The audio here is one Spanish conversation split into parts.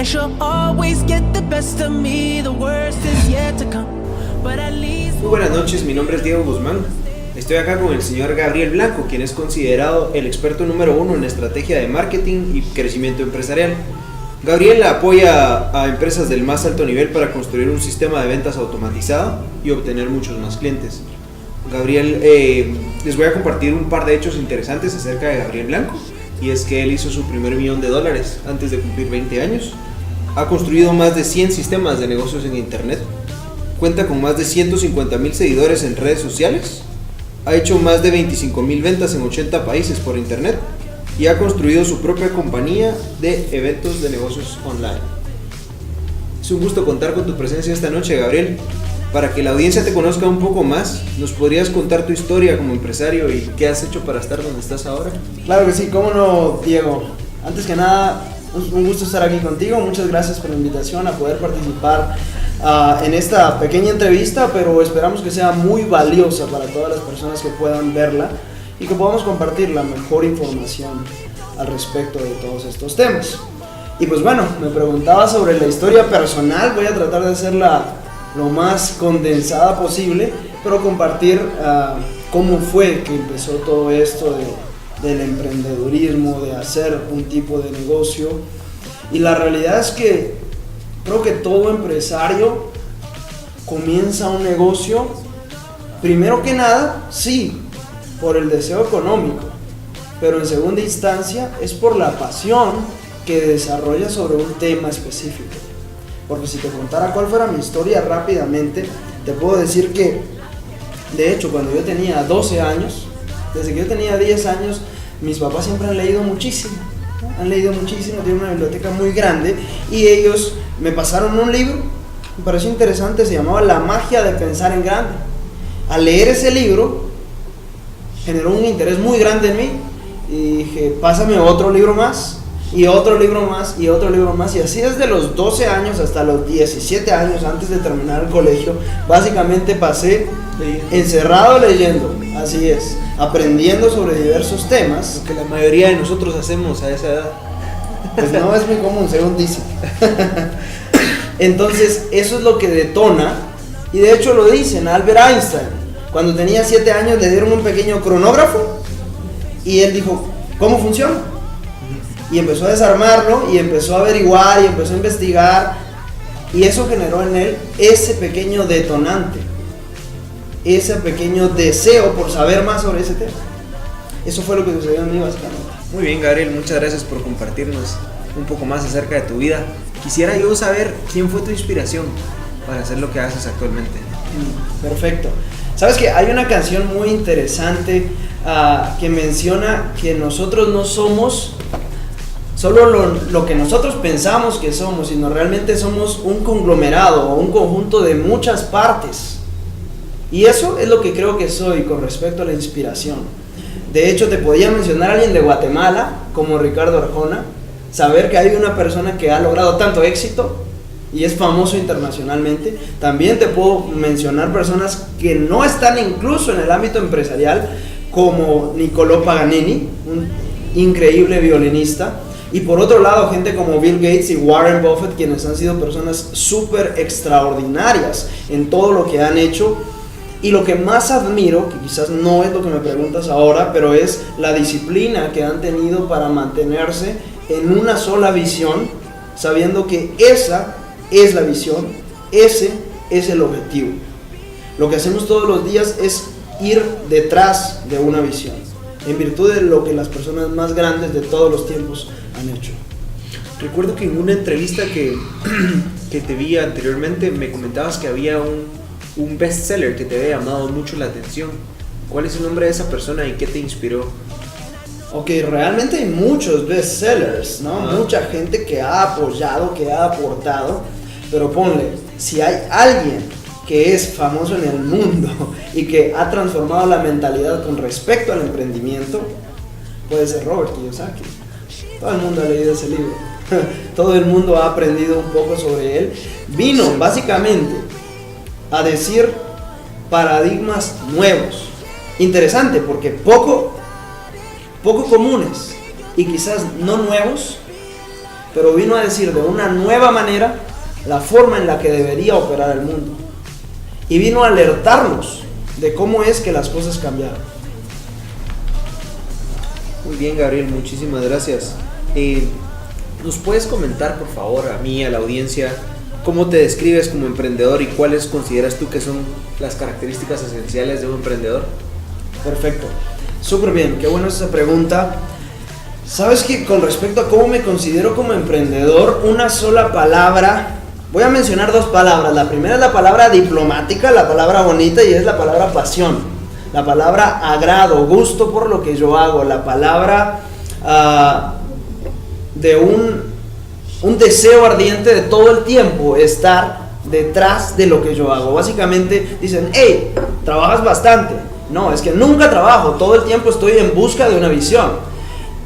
and she'll always get the best of me. The worst is yet to come, but at least. Muy buenas noches, mi nombre es Diego Guzmán. Estoy acá con el señor Gabriel Blanco, quien es considerado el experto número 1 en estrategia de marketing y crecimiento empresarial. Gabriel apoya a empresas del más alto nivel para construir un sistema de ventas automatizado y obtener muchos más clientes. Gabriel, les voy a compartir un par de hechos interesantes acerca de Gabriel Blanco, y es que él hizo su primer $1,000,000 antes de cumplir 20 años. Ha construido más de 100 sistemas de negocios en internet, cuenta con más de 150,000 seguidores en redes sociales, ha hecho más de 25,000 ventas en 80 países por internet y ha construido su propia compañía de eventos de negocios online. Es un gusto contar con tu presencia esta noche, Gabriel. Para que la audiencia te conozca un poco más, ¿nos podrías contar tu historia como empresario y qué has hecho para estar donde estás ahora? Claro que sí, cómo no, Diego. Antes que nada, un gusto estar aquí contigo. Muchas gracias por la invitación a poder participar en esta pequeña entrevista, pero esperamos que sea muy valiosa para todas las personas que puedan verla y que podamos compartir la mejor información al respecto de todos estos temas. Y pues bueno, me preguntaba sobre la historia personal. Voy a tratar de hacerla lo más condensada posible, pero compartir cómo fue que empezó todo esto del emprendedurismo, de hacer un tipo de negocio. Y la realidad es que creo que todo empresario comienza un negocio, primero que nada, sí, por el deseo económico, pero en segunda instancia es por la pasión que desarrolla sobre un tema específico. Porque si te contara cuál fuera mi historia rápidamente, te puedo decir que, de hecho, cuando yo tenía 12 años, desde que yo tenía 10 años, mis papás siempre han leído muchísimo, tienen una biblioteca muy grande, y ellos me pasaron un libro, me pareció interesante, se llamaba La magia de pensar en grande. Al leer ese libro, generó un interés muy grande en mí, y dije, pásame otro libro más, y otro libro más, y otro libro más, y así desde los 12 años hasta los 17 años, antes de terminar el colegio, básicamente pasé encerrado leyendo, así es, aprendiendo sobre diversos temas. Lo que la mayoría de nosotros hacemos a esa edad. Pues no es muy común, según dicen. Entonces, eso es lo que detona, y de hecho lo dicen, Albert Einstein, cuando tenía 7 años le dieron un pequeño cronógrafo, y él dijo, ¿cómo funciona? Y empezó a desarmarlo, y empezó a averiguar, y empezó a investigar, y eso generó en él ese pequeño detonante, ese pequeño deseo por saber más sobre ese tema. Eso fue lo que sucedió en mí básicamente. Muy bien, Gabriel, muchas gracias por compartirnos un poco más acerca de tu vida. Quisiera yo saber quién fue tu inspiración para hacer lo que haces actualmente. Perfecto. Sabes que hay una canción muy interesante que menciona que nosotros no somos solo lo que nosotros pensamos que somos, sino realmente somos un conglomerado o un conjunto de muchas partes. Y eso es lo que creo que soy con respecto a la inspiración. De hecho, te podía mencionar a alguien de Guatemala, como Ricardo Arjona, saber que hay una persona que ha logrado tanto éxito y es famoso internacionalmente. También te puedo mencionar personas que no están incluso en el ámbito empresarial, como Niccolò Paganini, un increíble violinista. Y por otro lado, gente como Bill Gates y Warren Buffett, quienes han sido personas súper extraordinarias en todo lo que han hecho. Y lo que más admiro, que quizás no es lo que me preguntas ahora, pero es la disciplina que han tenido para mantenerse en una sola visión, sabiendo que esa es la visión, ese es el objetivo. Lo que hacemos todos los días es ir detrás de una visión, en virtud de lo que las personas más grandes de todos los tiempos han hecho. Recuerdo que en una entrevista que te vi anteriormente me comentabas que había un bestseller que te había llamado mucho la atención. ¿Cuál es el nombre de esa persona y qué te inspiró? Ok, realmente hay muchos bestsellers, ¿no? Mucha gente que ha apoyado, que ha aportado, pero ponle, si hay alguien que es famoso en el mundo y que ha transformado la mentalidad con respecto al emprendimiento, puede ser Robert Kiyosaki. Todo el mundo ha leído ese libro, todo el mundo ha aprendido un poco sobre él. Vino básicamente a decir paradigmas nuevos. Interesante porque poco comunes y quizás no nuevos, pero vino a decir de una nueva manera la forma en la que debería operar el mundo. Y vino a alertarnos de cómo es que las cosas cambiaron. Muy bien, Gabriel, muchísimas gracias. ¿Nos puedes comentar, por favor, a mí, a la audiencia, cómo te describes como emprendedor y cuáles consideras tú que son las características esenciales de un emprendedor? Perfecto, súper bien, qué buena esa pregunta. Sabes que con respecto a cómo me considero como emprendedor, una sola palabra, voy a mencionar dos palabras. La primera es la palabra diplomática, la palabra bonita, y es la palabra pasión. La palabra agrado, gusto por lo que yo hago, la palabra de un deseo ardiente de todo el tiempo estar detrás de lo que yo hago. Básicamente dicen, hey, trabajas bastante. No, es que nunca trabajo, todo el tiempo estoy en busca de una visión.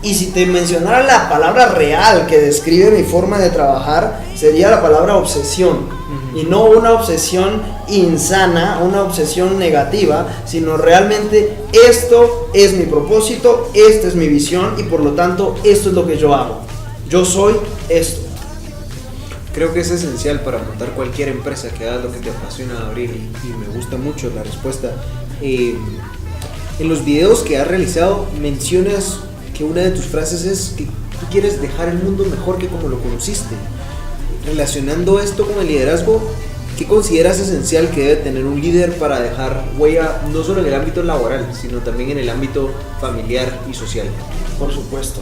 Y si te mencionara la palabra real que describe mi forma de trabajar, sería la palabra obsesión. Y no una obsesión insana, una obsesión negativa, sino realmente esto es mi propósito, esta es mi visión y por lo tanto esto es lo que yo hago. Yo soy esto. Creo que es esencial para montar cualquier empresa que hagas lo que te apasiona, Gabriel, y me gusta mucho la respuesta. En los videos que has realizado mencionas que una de tus frases es que tú quieres dejar el mundo mejor que como lo conociste. Relacionando esto con el liderazgo, ¿qué consideras esencial que debe tener un líder para dejar huella no solo en el ámbito laboral, sino también en el ámbito familiar y social? Por supuesto.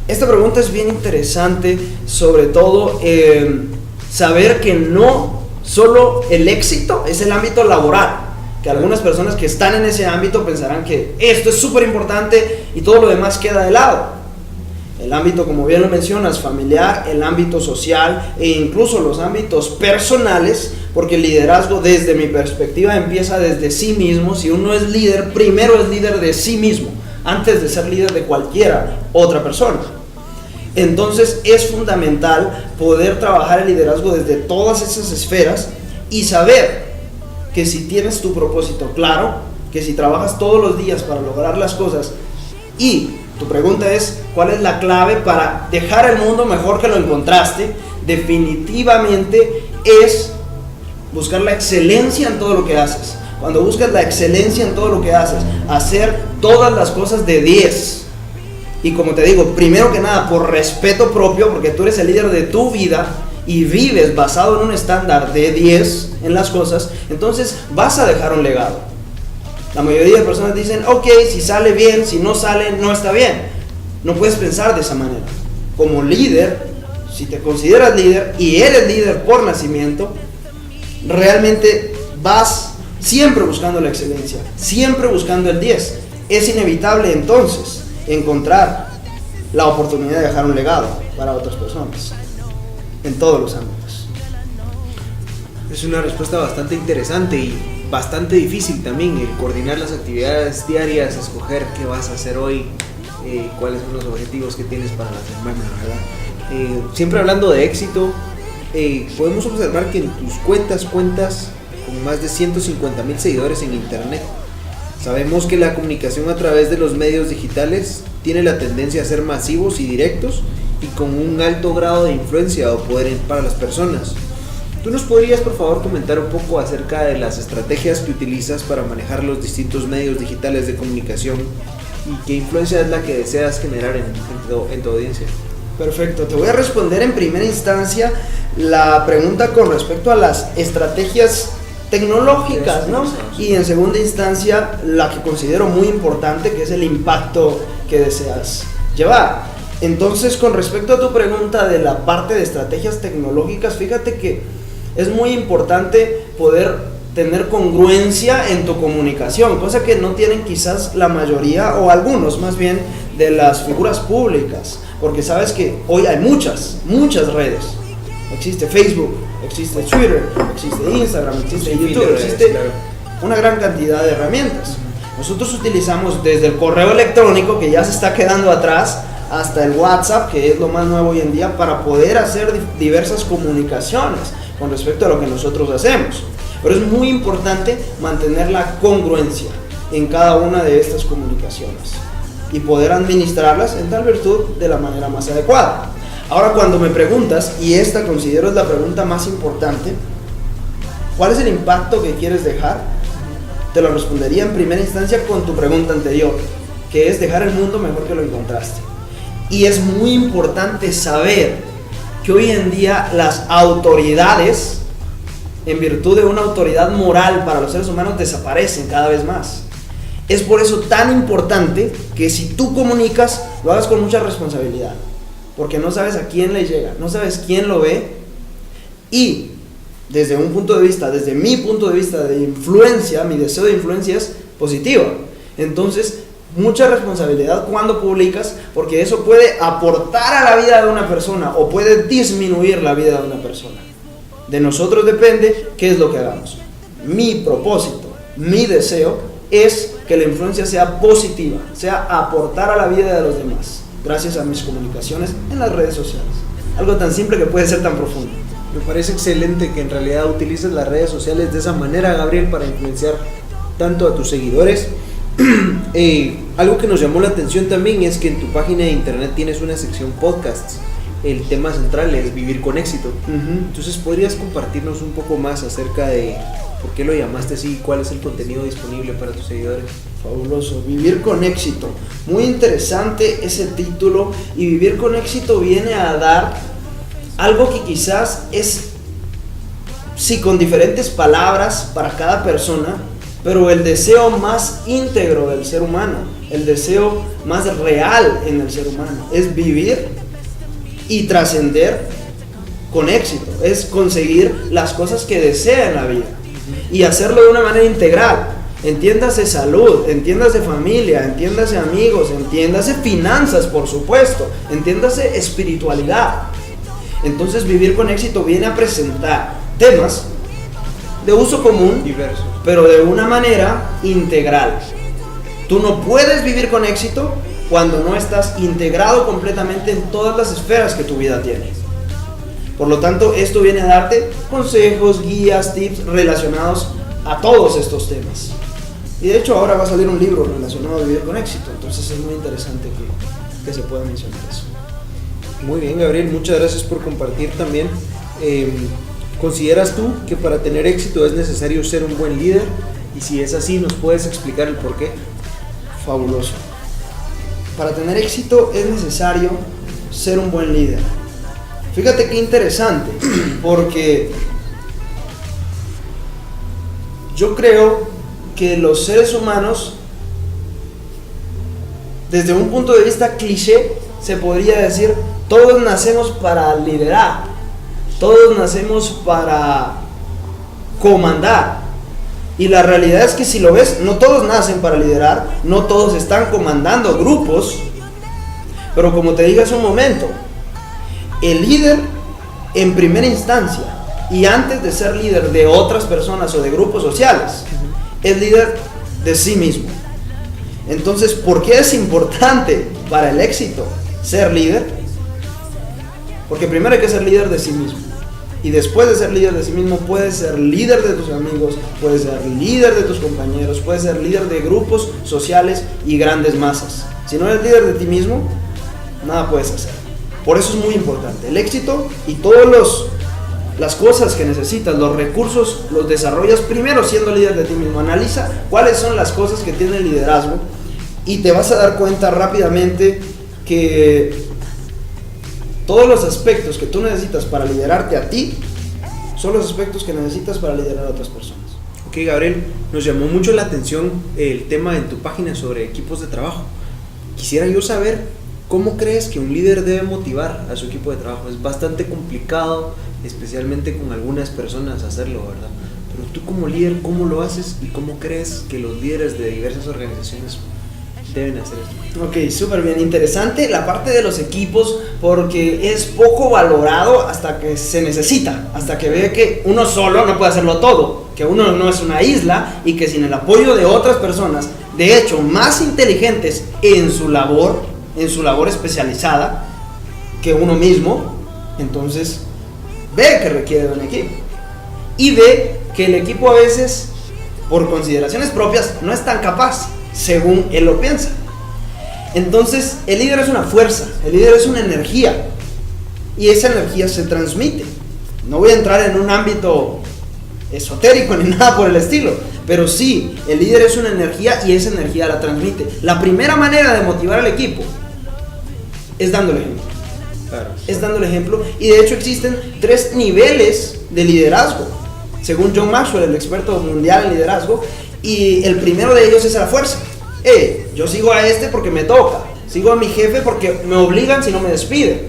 Esta pregunta es bien interesante, sobre todo saber que no solo el éxito es el ámbito laboral, que algunas personas que están en ese ámbito pensarán que esto es súper importante y todo lo demás queda de lado. El ámbito, como bien lo mencionas, familiar, el ámbito social e incluso los ámbitos personales, porque el liderazgo desde mi perspectiva empieza desde sí mismo. Si uno es líder, primero es líder de sí mismo, antes de ser líder de cualquiera otra persona. Entonces es fundamental poder trabajar el liderazgo desde todas esas esferas y saber que si tienes tu propósito claro, que si trabajas todos los días para lograr las cosas, y tu pregunta es, ¿cuál es la clave para dejar el mundo mejor que lo encontraste? Definitivamente es buscar la excelencia en todo lo que haces. Cuando buscas la excelencia en todo lo que haces, hacer todas las cosas de 10. Y como te digo, primero que nada, por respeto propio, porque tú eres el líder de tu vida y vives basado en un estándar de 10 en las cosas, entonces vas a dejar un legado. La mayoría de personas dicen, ok, si sale bien, si no sale, no está bien. No puedes pensar de esa manera. Como líder, si te consideras líder y eres líder por nacimiento, realmente vas siempre buscando la excelencia, siempre buscando el 10. Es inevitable entonces encontrar la oportunidad de dejar un legado para otras personas en todos los ámbitos. Es una respuesta bastante interesante y bastante difícil también, el coordinar las actividades diarias, escoger qué vas a hacer hoy, cuáles son los objetivos que tienes para la semana, ¿verdad? Siempre hablando de éxito, podemos observar que en tus cuentas con más de 150,000 seguidores en internet. Sabemos que la comunicación a través de los medios digitales tiene la tendencia a ser masivos y directos y con un alto grado de influencia o poder para las personas. ¿Tú nos podrías, por favor, comentar un poco acerca de las estrategias que utilizas para manejar los distintos medios digitales de comunicación y qué influencia es la que deseas generar en tu audiencia? Perfecto, te voy a responder en primera instancia la pregunta con respecto a las estrategias tecnológicas, ¿no? Y en segunda instancia la que considero muy importante, que es el impacto que deseas llevar. Entonces, con respecto a tu pregunta de la parte de estrategias tecnológicas, fíjate que es muy importante poder tener congruencia en tu comunicación, cosa que no tienen quizás la mayoría o algunos más bien de las figuras públicas, porque sabes que hoy hay muchas redes. Existe Facebook, existe Twitter, existe Instagram, existe YouTube, existe una gran cantidad de herramientas. Nosotros utilizamos desde el correo electrónico, que ya se está quedando atrás, hasta el WhatsApp, que es lo más nuevo hoy en día, para poder hacer diversas comunicaciones con respecto a lo que nosotros hacemos. Pero es muy importante mantener la congruencia en cada una de estas comunicaciones y poder administrarlas en tal virtud de la manera más adecuada. Ahora, cuando me preguntas, y esta considero es la pregunta más importante, ¿cuál es el impacto que quieres dejar? Te lo respondería en primera instancia con tu pregunta anterior, que es dejar el mundo mejor que lo encontraste. Y es muy importante saber que hoy en día las autoridades, en virtud de una autoridad moral para los seres humanos, desaparecen cada vez más. Es por eso tan importante que si tú comunicas, lo hagas con mucha responsabilidad, porque no sabes a quién le llega, no sabes quién lo ve, y desde un punto de vista, desde mi punto de vista de influencia, mi deseo de influencia es positivo. Entonces, mucha responsabilidad cuando publicas, porque eso puede aportar a la vida de una persona o puede disminuir la vida de una persona. De nosotros depende qué es lo que hagamos. Mi propósito, mi deseo es que la influencia sea positiva, sea aportar a la vida de los demás, gracias a mis comunicaciones en las redes sociales. Algo tan simple que puede ser tan profundo. Me parece excelente que en realidad utilices las redes sociales de esa manera, Gabriel, para influenciar tanto a tus seguidores. Algo que nos llamó la atención también es que en tu página de internet tienes una sección podcasts. El tema central es vivir con éxito. Entonces, ¿podrías compartirnos un poco más acerca de por qué lo llamaste así y cuál es el contenido disponible para tus seguidores? Fabuloso, vivir con éxito. Muy interesante ese título, y vivir con éxito viene a dar algo que quizás es, sí, con diferentes palabras para cada persona, pero el deseo más íntegro del ser humano, el deseo más real en el ser humano, es vivir y trascender con éxito, es conseguir las cosas que desea en la vida y hacerlo de una manera integral. Entiéndase salud, entiéndase familia, entiéndase amigos, entiéndase finanzas, por supuesto, entiéndase espiritualidad. Entonces, vivir con éxito viene a presentar temas de uso común, Diversos, pero de una manera integral. Tú no puedes vivir con éxito cuando no estás integrado completamente en todas las esferas que tu vida tiene. Por lo tanto, esto viene a darte consejos, guías, tips relacionados a todos estos temas. Y de hecho ahora va a salir un libro relacionado a vivir con éxito, entonces es muy interesante que se pueda mencionar eso. Muy bien, Gabriel, muchas gracias por compartir también. ¿Consideras tú que para tener éxito es necesario ser un buen líder? Y si es así, ¿nos puedes explicar el por qué? Fabuloso. Para tener éxito es necesario ser un buen líder. Fíjate qué interesante, porque yo creo que los seres humanos, desde un punto de vista cliché, se podría decir, todos nacemos para liderar, todos nacemos para comandar. Y la realidad es que si lo ves, no todos nacen para liderar, no todos están comandando grupos, pero como te dije hace un momento, el líder en primera instancia y antes de ser líder de otras personas o de grupos sociales, es líder de sí mismo. Entonces, ¿por qué es importante para el éxito ser líder? Porque primero hay que ser líder de sí mismo. Y después de ser líder de sí mismo, puedes ser líder de tus amigos, puedes ser líder de tus compañeros, puedes ser líder de grupos sociales y grandes masas. Si no eres líder de ti mismo, nada puedes hacer. Por eso es muy importante. El éxito y todas las cosas que necesitas, los recursos, los desarrollas primero siendo líder de ti mismo. Analiza cuáles son las cosas que tiene el liderazgo y te vas a dar cuenta rápidamente que todos los aspectos que tú necesitas para liderarte a ti son los aspectos que necesitas para liderar a otras personas. Ok, Gabriel, nos llamó mucho la atención el tema en tu página sobre equipos de trabajo. Quisiera yo saber cómo crees que un líder debe motivar a su equipo de trabajo. Es bastante complicado, especialmente con algunas personas, hacerlo, ¿verdad? Pero tú como líder, ¿cómo lo haces y cómo crees que los líderes de diversas organizaciones deben hacer esto? Ok, súper bien, interesante la parte de los equipos, porque es poco valorado hasta que se necesita, hasta que ve que uno solo no puede hacerlo todo, que uno no es una isla y que sin el apoyo de otras personas, de hecho más inteligentes en su labor especializada que uno mismo, entonces ve que requiere de un equipo y ve que el equipo a veces por consideraciones propias no es tan capaz según él lo piensa. Entonces el líder es una fuerza, el líder es una energía y esa energía se transmite. No voy a entrar en un ámbito esotérico ni nada por el estilo, pero sí, el líder es una energía y esa energía la transmite. La primera manera de motivar al equipo es dándole ejemplo. Claro. Es dándole ejemplo, y de hecho existen 3 niveles de liderazgo, según John Maxwell, el experto mundial en liderazgo, y el primero de ellos es a la fuerza. Yo sigo a este porque me toca, sigo a mi jefe porque me obligan si no me despiden.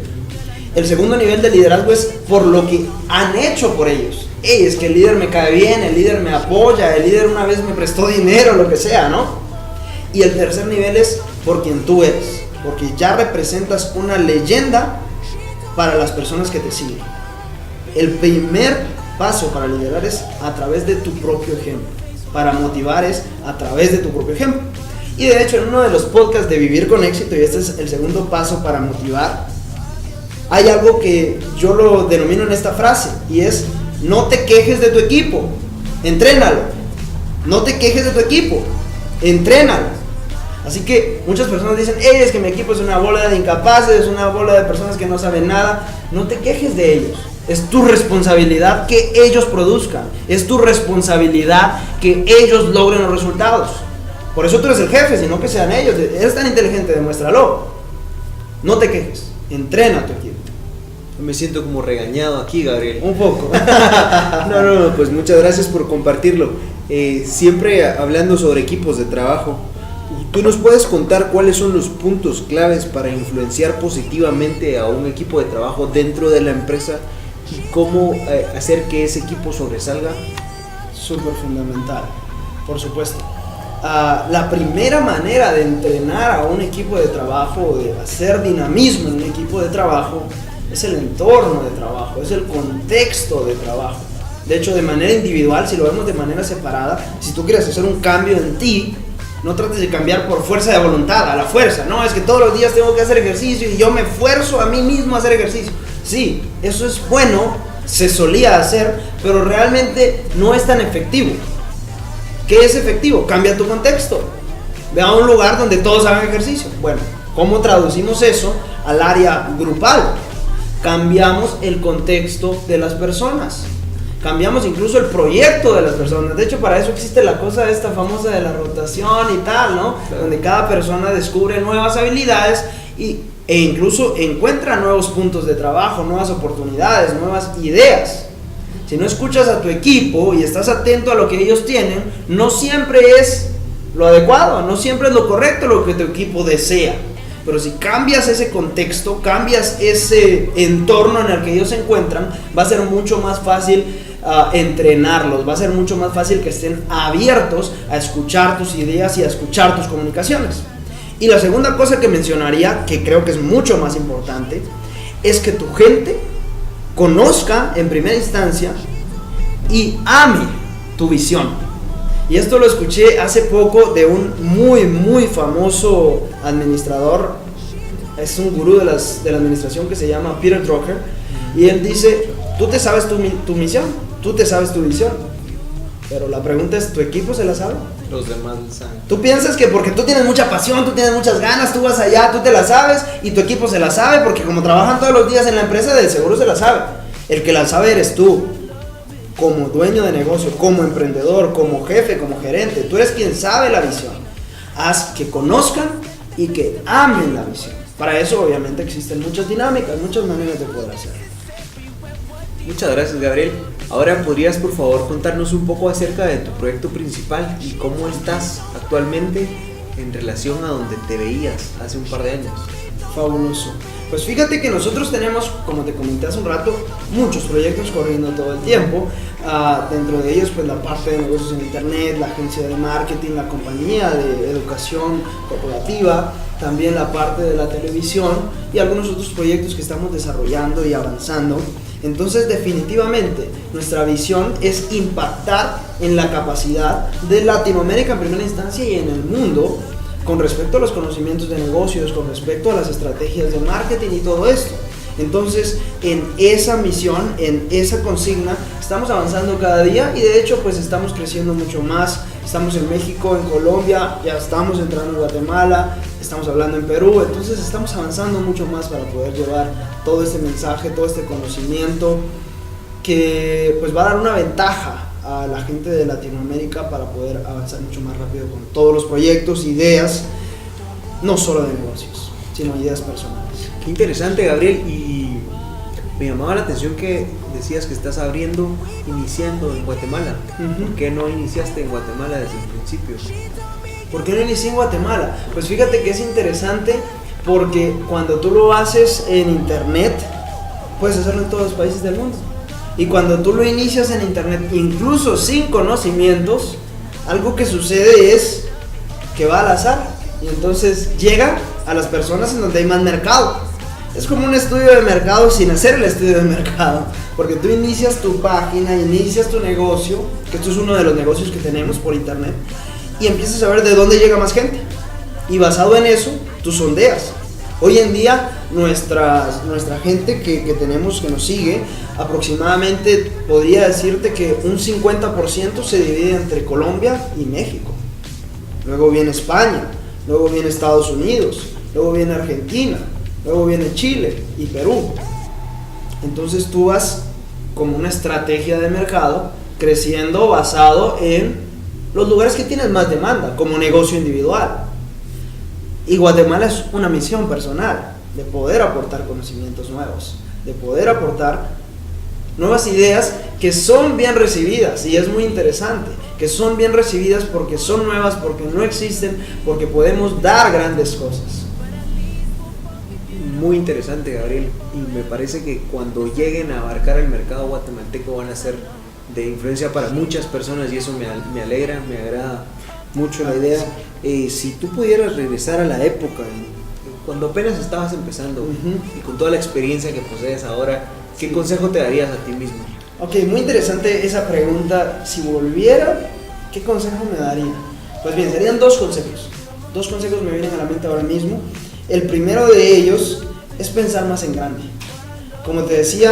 El segundo nivel de liderazgo es por lo que han hecho por ellos. Es que el líder me cae bien, el líder me apoya, el líder una vez me prestó dinero, lo que sea, ¿no? Y el tercer nivel es por quien tú eres, porque ya representas una leyenda para las personas que te siguen. El primer paso para liderar es a través de tu propio ejemplo. Para motivar es a través de tu propio ejemplo. Y de hecho, en uno de los podcasts de Vivir con Éxito, y este es el segundo paso para motivar, hay algo que yo lo denomino en esta frase, y es: no te quejes de tu equipo, entrénalo. No te quejes de tu equipo, entrénalo. Así que muchas personas dicen: es que mi equipo es una bola de incapaces, es una bola de personas que no saben nada. No te quejes de ellos. Es tu responsabilidad que ellos produzcan. Es tu responsabilidad que ellos logren los resultados. Por eso tú eres el jefe, sino que sean ellos. Eres tan inteligente, demuéstralo. No te quejes, entrena a tu equipo. Me siento como regañado aquí, Gabriel. Un poco. No, pues muchas gracias por compartirlo. Siempre hablando sobre equipos de trabajo, ¿tú nos puedes contar cuáles son los puntos claves para influenciar positivamente a un equipo de trabajo dentro de la empresa y cómo hacer que ese equipo sobresalga? Súper fundamental, por supuesto. La primera manera de entrenar a un equipo de trabajo, de hacer dinamismo en un equipo de trabajo, es el entorno de trabajo, es el contexto de trabajo. De hecho, de manera individual, si lo vemos de manera separada, si tú quieres hacer un cambio en ti, no trates de cambiar por fuerza de voluntad, a la fuerza. No, es que todos los días tengo que hacer ejercicio y yo me esfuerzo a mí mismo a hacer ejercicio. Sí, eso es bueno, se solía hacer, pero realmente no es tan efectivo. ¿Qué es efectivo? Cambia tu contexto. Ve a un lugar donde todos hagan ejercicio. Bueno, ¿cómo traducimos eso al área grupal? Cambiamos el contexto de las personas. Cambiamos incluso el proyecto de las personas. De hecho, para eso existe la cosa esta famosa de la rotación y tal, ¿no? Claro. Donde cada persona descubre nuevas habilidades e incluso encuentra nuevos puntos de trabajo, nuevas oportunidades, nuevas ideas. Si no escuchas a tu equipo y estás atento a lo que ellos tienen, no siempre es lo adecuado, no siempre es lo correcto lo que tu equipo desea. Pero si cambias ese contexto, cambias ese entorno en el que ellos se encuentran, va a ser mucho más fácil entrenarlos, va a ser mucho más fácil que estén abiertos a escuchar tus ideas y a escuchar tus comunicaciones. Y la segunda cosa que mencionaría, que creo que es mucho más importante, es que tu gente conozca en primera instancia y ame tu visión. Y esto lo escuché hace poco de un muy famoso administrador, es un gurú de la administración que se llama Peter Drucker, y él dice: tú te sabes tu misión, tú te sabes tu visión, pero la pregunta es: ¿tu equipo se la sabe? Los demás saben. Tú piensas que porque tú tienes mucha pasión, tú tienes muchas ganas, tú vas allá, tú te la sabes y tu equipo se la sabe, porque como trabajan todos los días en la empresa, de seguro se la sabe. El que la sabe eres tú, como dueño de negocio, como emprendedor, como jefe, como gerente. Tú eres quien sabe la visión. Haz que conozcan y que amen la visión. Para eso obviamente existen muchas dinámicas, muchas maneras de poder hacerlo. Muchas gracias, Gabriel. Ahora, ¿podrías por favor contarnos un poco acerca de tu proyecto principal y cómo estás actualmente en relación a donde te veías hace un par de años? Fabuloso. Pues fíjate que nosotros tenemos, como te comenté hace un rato, muchos proyectos corriendo todo el tiempo. Dentro de ellos, pues la parte de negocios en internet, la agencia de marketing, la compañía de educación corporativa, también la parte de la televisión y algunos otros proyectos que estamos desarrollando y avanzando. Entonces, definitivamente, nuestra visión es impactar en la capacidad de Latinoamérica en primera instancia y en el mundo con respecto a los conocimientos de negocios, con respecto a las estrategias de marketing y todo esto. Entonces, en esa misión, en esa consigna, estamos avanzando cada día y de hecho pues estamos creciendo mucho más. Estamos en México, en Colombia, ya estamos entrando en Guatemala, estamos hablando en Perú, entonces estamos avanzando mucho más para poder llevar todo este mensaje, todo este conocimiento que pues va a dar una ventaja a la gente de Latinoamérica para poder avanzar mucho más rápido con todos los proyectos, ideas, no solo de negocios, sino ideas personales. Qué interesante, Gabriel, y me llamaba la atención que decías que estás iniciando en Guatemala. ¿Por qué no iniciaste en Guatemala desde el principio? ¿Por qué no inicié en Guatemala? Pues fíjate que es interesante porque cuando tú lo haces en internet, puedes hacerlo en todos los países del mundo. Y cuando tú lo inicias en internet, incluso sin conocimientos, algo que sucede es que va al azar. Y entonces llega a las personas en donde hay más mercado. Es como un estudio de mercado sin hacer el estudio de mercado. Porque tú inicias tu página, inicias tu negocio, que esto es uno de los negocios que tenemos por internet, y empiezas a ver de dónde llega más gente. Y basado en eso, tú sondeas. Hoy en día, nuestra gente que tenemos, que nos sigue, aproximadamente podría decirte que un 50% se divide entre Colombia y México. Luego viene España, luego viene Estados Unidos, luego viene Argentina, luego viene Chile y Perú. Entonces tú vas como una estrategia de mercado creciendo basado en los lugares que tienes más demanda, como negocio individual. Y Guatemala es una misión personal de poder aportar conocimientos nuevos, de poder aportar nuevas ideas que son bien recibidas, y es muy interesante, que son bien recibidas porque son nuevas, porque no existen, porque podemos dar grandes cosas. Muy interesante, Gabriel, y me parece que cuando lleguen a abarcar el mercado guatemalteco van a ser de influencia para muchas personas, y eso me alegra, me agrada mucho la idea. Si tú pudieras regresar a la época cuando apenas estabas empezando, y con toda la experiencia que posees ahora, ¿qué consejo te darías a ti mismo? Ok, muy interesante esa pregunta. Si volviera, ¿qué consejo me daría? Pues bien, serían dos consejos. Dos consejos me vienen a la mente ahora mismo. El primero de ellos es pensar más en grande. Como te decía,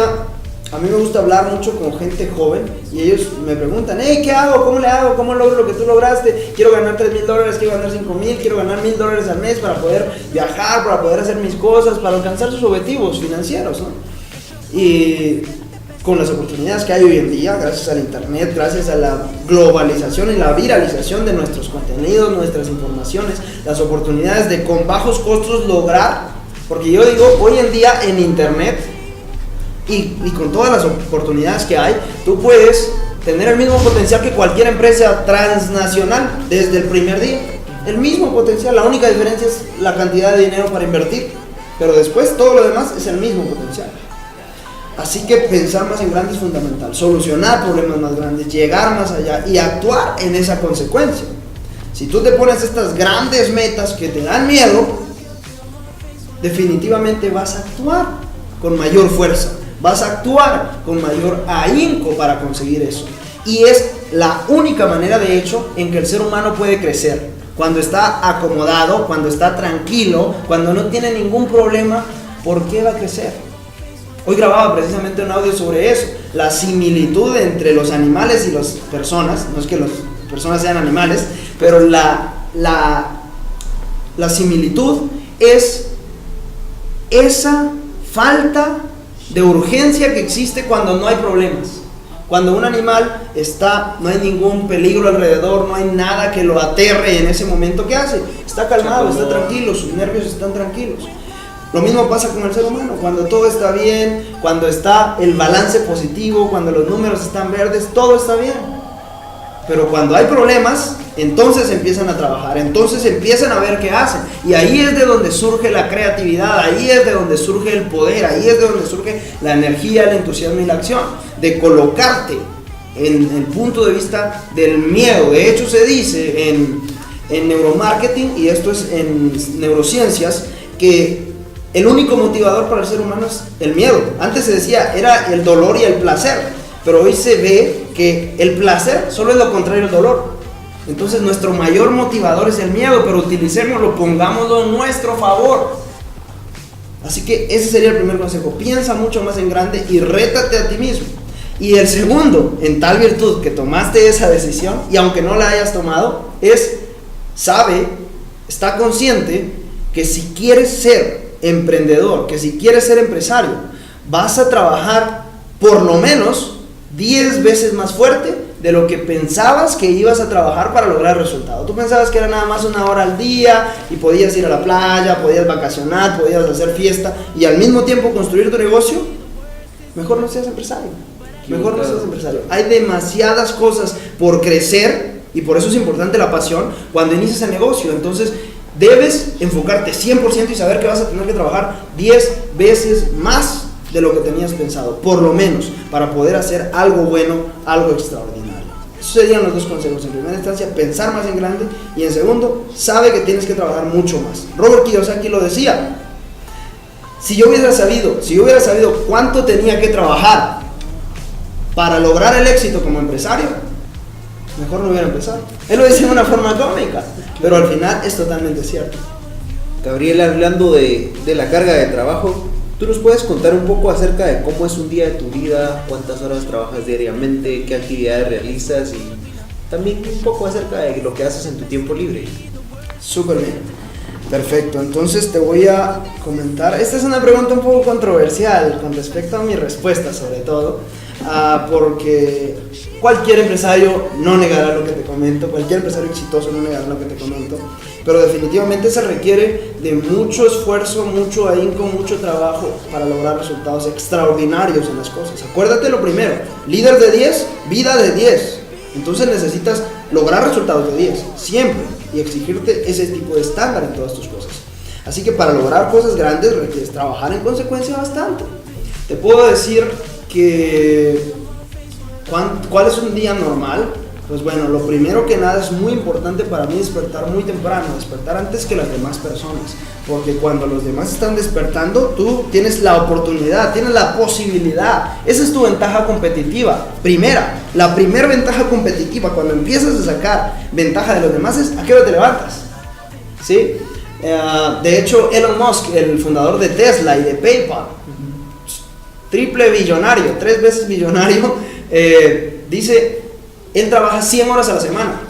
a mí me gusta hablar mucho con gente joven y ellos me preguntan, hey, ¿qué hago? ¿Cómo le hago? ¿Cómo logro lo que tú lograste? Quiero ganar $3,000, quiero ganar $5,000, quiero ganar $1,000 al mes para poder viajar, para poder hacer mis cosas, para alcanzar sus objetivos financieros, ¿no? Y con las oportunidades que hay hoy en día, gracias al internet, gracias a la globalización y la viralización de nuestros contenidos, nuestras informaciones, las oportunidades de con bajos costos lograr, porque yo digo, hoy en día en internet y con todas las oportunidades que hay, tú puedes tener el mismo potencial que cualquier empresa transnacional desde el primer día. El mismo potencial, la única diferencia es la cantidad de dinero para invertir, pero después todo lo demás es el mismo potencial. Así que pensar más en grande es fundamental, solucionar problemas más grandes, llegar más allá y actuar en esa consecuencia. Si tú te pones estas grandes metas que te dan miedo, definitivamente vas a actuar con mayor fuerza, vas a actuar con mayor ahínco para conseguir eso. Y es la única manera, de hecho, en que el ser humano puede crecer. Cuando está acomodado, cuando está tranquilo, cuando no tiene ningún problema, ¿por qué va a crecer? Hoy grababa precisamente un audio sobre eso, la similitud entre los animales y las personas. No es que las personas sean animales, pero la similitud es esa falta de urgencia que existe cuando no hay problemas. Cuando un animal está, no hay ningún peligro alrededor, no hay nada que lo aterre en ese momento, ¿qué hace? Está calmado, está tranquilo, sus nervios están tranquilos. Lo mismo pasa con el ser humano, cuando todo está bien, cuando está el balance positivo, cuando los números están verdes, todo está bien. Pero cuando hay problemas, entonces empiezan a trabajar, entonces empiezan a ver qué hacen. Y ahí es de donde surge la creatividad, ahí es de donde surge el poder, ahí es de donde surge la energía, el entusiasmo y la acción. De colocarte en el punto de vista del miedo. De hecho se dice en neuromarketing, y esto es en neurociencias, que el único motivador para el ser humano es el miedo. Antes se decía, era el dolor y el placer, pero hoy se ve que el placer solo es lo contrario al dolor. Entonces nuestro mayor motivador es el miedo, pero utilicémoslo, pongámoslo en nuestro favor. Así que ese sería el primer consejo. Piensa mucho más en grande y rétate a ti mismo. Y el segundo, en tal virtud que tomaste esa decisión, y aunque no la hayas tomado, está consciente que si quieres ser emprendedor, que si quieres ser empresario, vas a trabajar por lo menos 10 veces más fuerte de lo que pensabas que ibas a trabajar para lograr el resultado. Tú pensabas que era nada más 1 hora al día y podías ir a la playa, podías vacacionar, podías hacer fiesta y al mismo tiempo construir tu negocio. Mejor no seas empresario. Mejor no seas empresario. Hay demasiadas cosas por crecer y por eso es importante la pasión cuando inicias el negocio. Entonces debes enfocarte 100% y saber que vas a tener que trabajar 10 veces más de lo que tenías pensado, por lo menos, para poder hacer algo bueno, algo extraordinario. Esos serían los 2 consejos. En primera instancia, pensar más en grande, y en segundo, sabe que tienes que trabajar mucho más. Robert Kiyosaki lo decía: si yo hubiera sabido cuánto tenía que trabajar para lograr el éxito como empresario, mejor no hubiera empezado. Él lo dice de una forma cómica, pero al final es totalmente cierto. Gabriel, hablando de la carga de trabajo, ¿tú nos puedes contar un poco acerca de cómo es un día de tu vida? ¿Cuántas horas trabajas diariamente? ¿Qué actividades realizas? Y también un poco acerca de lo que haces en tu tiempo libre. Súper bien. Perfecto. Entonces te voy a comentar. Esta es una pregunta un poco controversial con respecto a mi respuesta, sobre todo, porque cualquier empresario no negará lo que te comento, cualquier empresario exitoso no negará lo que te comento, pero definitivamente se requiere de mucho esfuerzo, mucho ahínco, mucho trabajo para lograr resultados extraordinarios en las cosas. Acuérdate lo primero: líder de 10, vida de 10. Entonces necesitas lograr resultados de 10 siempre y exigirte ese tipo de estándar en todas tus cosas. Así que para lograr cosas grandes requieres trabajar en consecuencia bastante. Te puedo decir que ¿cuál es un día normal? Pues bueno, lo primero que nada es muy importante para mí despertar muy temprano, despertar antes que las demás personas, porque cuando los demás están despertando, tú tienes la oportunidad, tienes la posibilidad. Esa es tu ventaja competitiva. La primera ventaja competitiva cuando empiezas a sacar ventaja de los demás es: ¿a qué hora te levantas? ¿Sí? De hecho, Elon Musk, el fundador de Tesla y de PayPal, triple billonario, 3 veces billonario, dice: él trabaja 100 horas a la semana.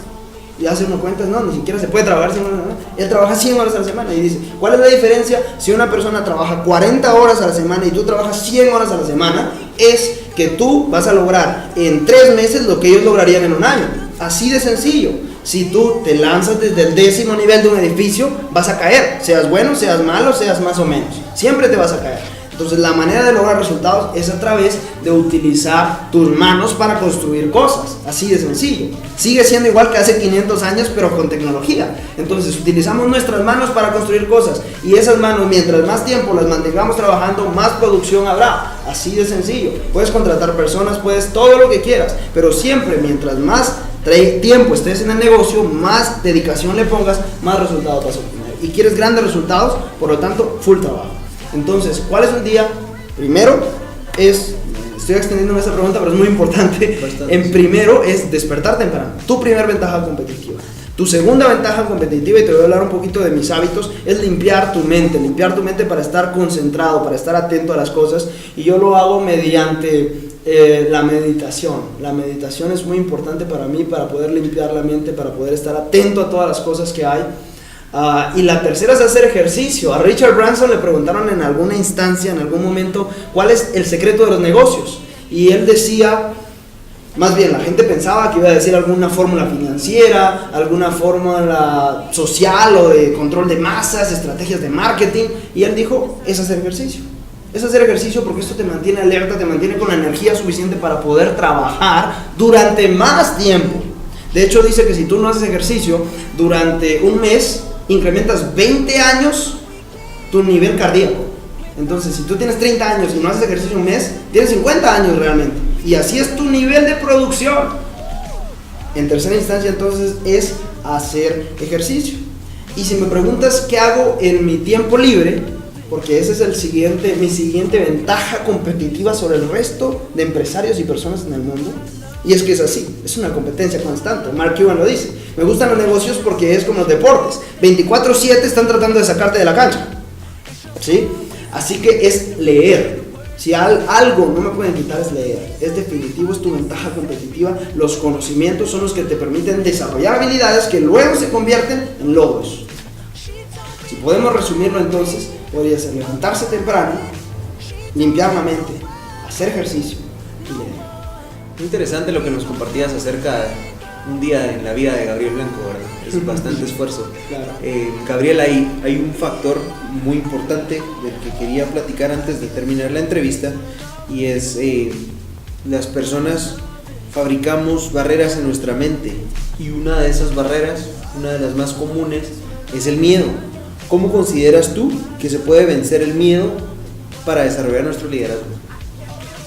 Y hace uno cuentas, no, ni siquiera se puede trabajar 100 horas a la semana. Él trabaja 100 horas a la semana y dice: ¿cuál es la diferencia si una persona trabaja 40 horas a la semana y tú trabajas 100 horas a la semana? Es que tú vas a lograr en 3 meses lo que ellos lograrían en un año. Así de sencillo. Si tú te lanzas desde el 10º nivel de un edificio, vas a caer. Seas bueno, seas malo, seas más o menos. Siempre te vas a caer. Entonces la manera de lograr resultados es a través de utilizar tus manos para construir cosas, así de sencillo. Sigue siendo igual que hace 500 años, pero con tecnología. Entonces utilizamos nuestras manos para construir cosas, y esas manos, mientras más tiempo las mantengamos trabajando, más producción habrá, así de sencillo. Puedes contratar personas, puedes todo lo que quieras, pero siempre mientras más tiempo estés en el negocio, más dedicación le pongas, más resultados vas a obtener. Y quieres grandes resultados, por lo tanto, full trabajo. Entonces, ¿cuál es un día? Primero estoy extendiéndome esa pregunta, pero es muy importante. Primero es despertar temprano, tu primer ventaja competitiva. Tu segunda ventaja competitiva, y te voy a hablar un poquito de mis hábitos, es limpiar tu mente para estar concentrado, para estar atento a las cosas, y yo lo hago mediante la meditación. La meditación es muy importante para mí, para poder limpiar la mente, para poder estar atento a todas las cosas que hay. Y la tercera es hacer ejercicio. A Richard Branson le preguntaron en alguna instancia, en algún momento, cuál es el secreto de los negocios, y él decía, más bien la gente pensaba que iba a decir alguna fórmula financiera, alguna fórmula social o de control de masas, estrategias de marketing, y él dijo: es hacer ejercicio. Es hacer ejercicio, porque esto te mantiene alerta, te mantiene con la energía suficiente para poder trabajar durante más tiempo. De hecho, dice que si tú no haces ejercicio durante un mes, incrementas 20 años tu nivel cardíaco. Entonces, si tú tienes 30 años y no haces ejercicio un mes, tienes 50 años realmente. Y así es tu nivel de producción. En tercera instancia, entonces, es hacer ejercicio. Y si me preguntas qué hago en mi tiempo libre, porque ese es mi siguiente ventaja competitiva sobre el resto de empresarios y personas en el mundo. Y es que es así, es una competencia constante. Mark Cuban lo dice: me gustan los negocios porque es como los deportes, 24/7 están tratando de sacarte de la cancha, ¿sí? Así que es leer. Si algo no me pueden quitar es leer. Es definitivo, es tu ventaja competitiva. Los conocimientos son los que te permiten desarrollar habilidades que luego se convierten en logros. Si podemos resumirlo entonces, podría ser levantarse temprano, limpiar la mente, hacer ejercicio y leer. Interesante lo que nos compartías acerca de un día en la vida de Gabriel Blanco, ¿verdad? Es bastante esfuerzo. Claro. Gabriel, hay un factor muy importante del que quería platicar antes de terminar la entrevista, y es las personas fabricamos barreras en nuestra mente, y una de esas barreras, una de las más comunes, es el miedo. ¿Cómo consideras tú que se puede vencer el miedo para desarrollar nuestro liderazgo?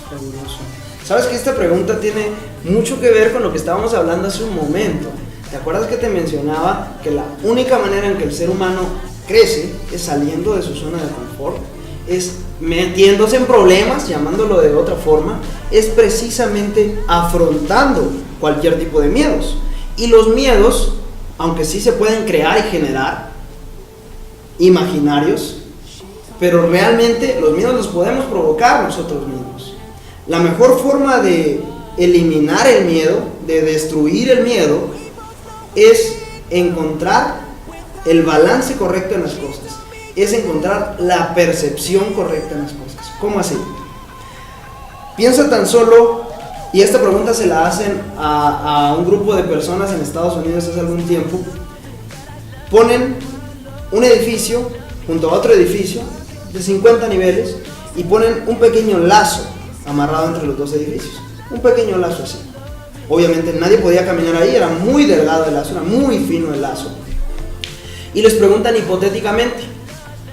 Fabuloso. Sabes que esta pregunta tiene mucho que ver con lo que estábamos hablando hace un momento. ¿Te acuerdas que te mencionaba que la única manera en que el ser humano crece es saliendo de su zona de confort? Es metiéndose en problemas, llamándolo de otra forma, es precisamente afrontando cualquier tipo de miedos. Y los miedos, aunque sí se pueden crear y generar, imaginarios, pero realmente los miedos los podemos provocar nosotros mismos. La mejor forma de eliminar el miedo, de destruir el miedo, es encontrar el balance correcto en las cosas, es encontrar la percepción correcta en las cosas. ¿Cómo así? Piensa tan solo, y esta pregunta se la hacen a un grupo de personas en Estados Unidos hace algún tiempo. Ponen un edificio junto a otro edificio de 50 niveles y ponen un pequeño lazo amarrado entre los dos edificios, un pequeño lazo así. Obviamente nadie podía caminar ahí, era muy delgado el lazo, era muy fino el lazo. Y les preguntan hipotéticamente,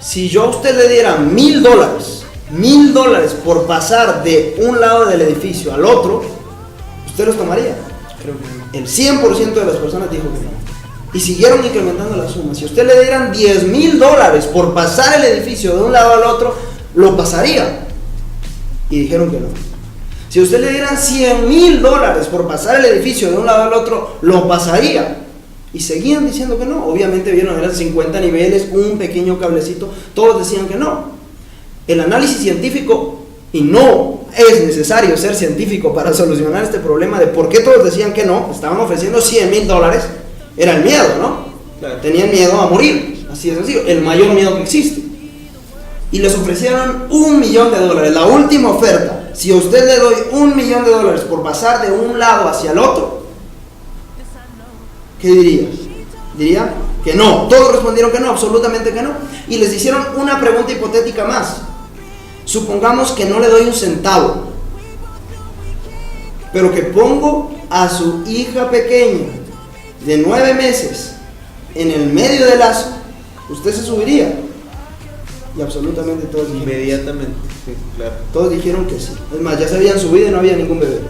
si yo a usted le diera $1,000 por pasar de un lado del edificio al otro, ¿usted los tomaría? Creo que no. El 100% de las personas dijo que no. Y siguieron incrementando la suma. Si a usted le dieran $10,000 por pasar el edificio de un lado al otro, lo pasaría. Y dijeron que no. Si a usted le dieran $100,000 por pasar el edificio de un lado al otro, lo pasaría. Y seguían diciendo que no. Obviamente vieron, eran 50 niveles, un pequeño cablecito, todos decían que no. El análisis científico, y no es necesario ser científico para solucionar este problema de por qué todos decían que no, estaban ofreciendo $100,000, era el miedo, ¿no? Claro. Tenían miedo a morir, así de sencillo, el mayor miedo que existe. Y les ofrecieron $1,000,000, la última oferta. Si a usted le doy $1,000,000 por pasar de un lado hacia el otro, ¿qué diría? Diría que no. Todos respondieron que no, absolutamente que no. Y les hicieron una pregunta hipotética más. Supongamos que no le doy un centavo, pero que pongo a su hija pequeña de 9 meses en el medio del lazo, ¿usted se subiría? Y absolutamente todos dijeron Inmediatamente, sí, claro. Todos dijeron que sí. Es más, ya se habían subido y no había ningún bebé.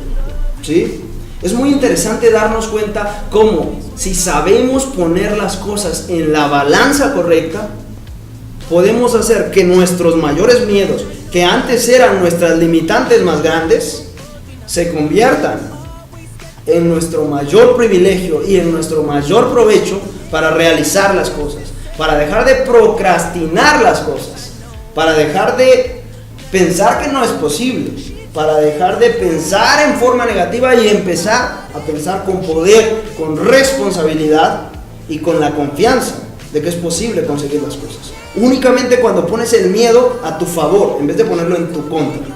¿Sí? Es muy interesante darnos cuenta cómo, si sabemos poner las cosas en la balanza correcta, podemos hacer que nuestros mayores miedos, que antes eran nuestras limitantes más grandes, se conviertan en nuestro mayor privilegio y en nuestro mayor provecho para realizar las cosas, para dejar de procrastinar las cosas, para dejar de pensar que no es posible, para dejar de pensar en forma negativa y empezar a pensar con poder, con responsabilidad y con la confianza de que es posible conseguir las cosas. Únicamente cuando pones el miedo a tu favor, en vez de ponerlo en tu contra.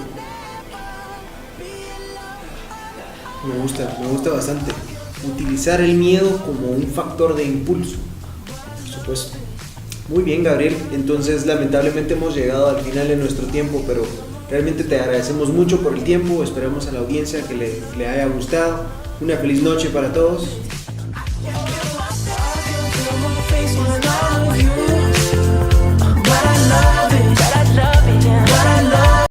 Me gusta bastante. Utilizar el miedo como un factor de impulso. Por supuesto. Muy bien, Gabriel. Entonces, lamentablemente hemos llegado al final de nuestro tiempo, pero realmente te agradecemos mucho por el tiempo. Esperamos a la audiencia que le haya gustado. Una feliz noche para todos.